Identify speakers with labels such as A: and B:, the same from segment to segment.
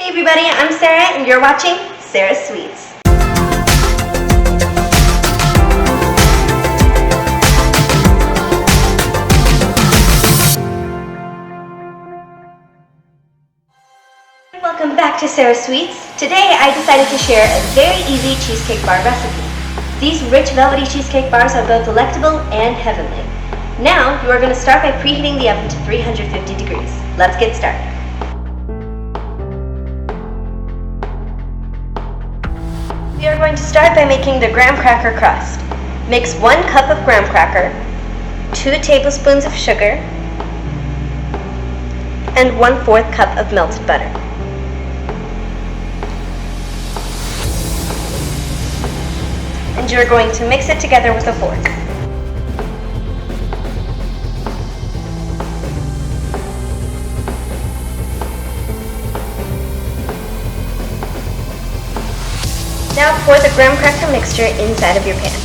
A: everybody, I'm Sarah and you're watching Sarah's Sweets. Welcome back to Sarah's Sweets. Today I decided to share a very easy cheesecake bar recipe. These rich velvety cheesecake bars are both delectable and heavenly. Now you are going to start by preheating the oven to 350 degrees. Let's get started. We are going to start by making the graham cracker crust. Mix 1 cup of graham cracker, 2 tablespoons of sugar, and 1/4 cup of melted butter. And you're going to mix it together with a fork. Now pour the graham cracker mixture inside of your pan.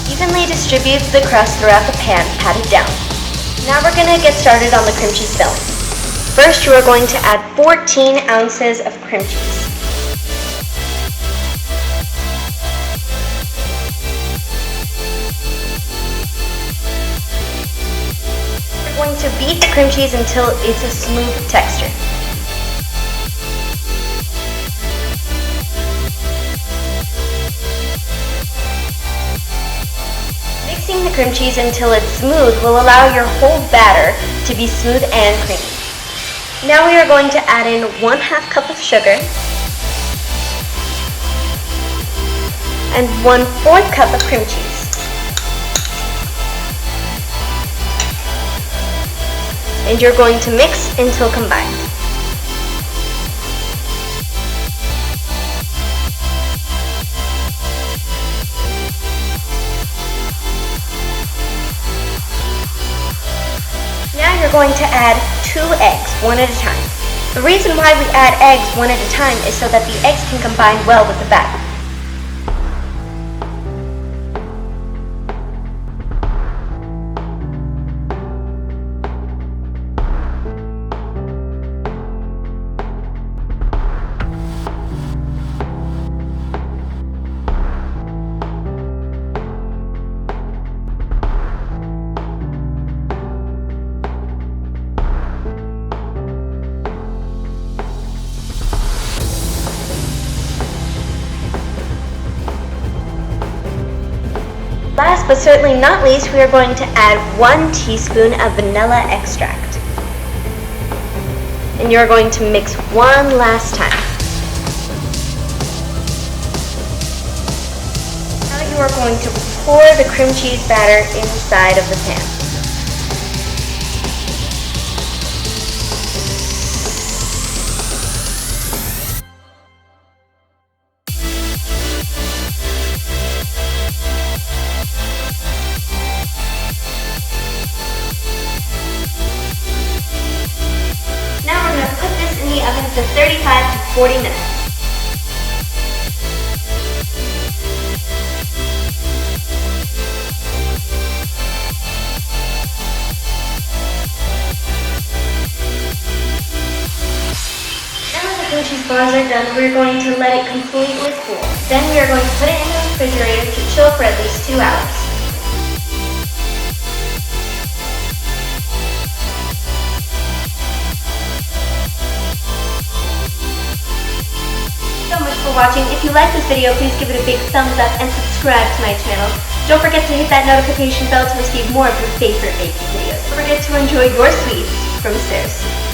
A: Evenly distribute the crust throughout the pan, pat it down. Now we're going to get started on the cream cheese filling. First, you are going to add 14 ounces of cream cheese. We're going to beat the cream cheese until it's a smooth texture. Mixing the cream cheese until it's smooth will allow your whole batter to be smooth and creamy. Now we are going to add in 1/2 cup of sugar and 1/4 cup of cream cheese. And you're going to mix until combined. Now you're going to add 2 eggs, one at a time. The reason why we add eggs one at a time is so that the eggs can combine well with the batter. Last but certainly not least, we are going to add 1 teaspoon of vanilla extract. And you're going to mix one last time. Now you are going to pour the cream cheese batter inside of the pan. To 35 to 40 minutes. Now that the cream cheese bars are done, we're going to let it completely cool. Then we are going to put it in the refrigerator to chill for at least 2 hours. For watching. If you like this video, please give it a big thumbs up and subscribe to my channel. Don't forget to hit that notification bell to receive more of your favorite baking videos. Don't forget to enjoy your sweets from Sarah's Sweets.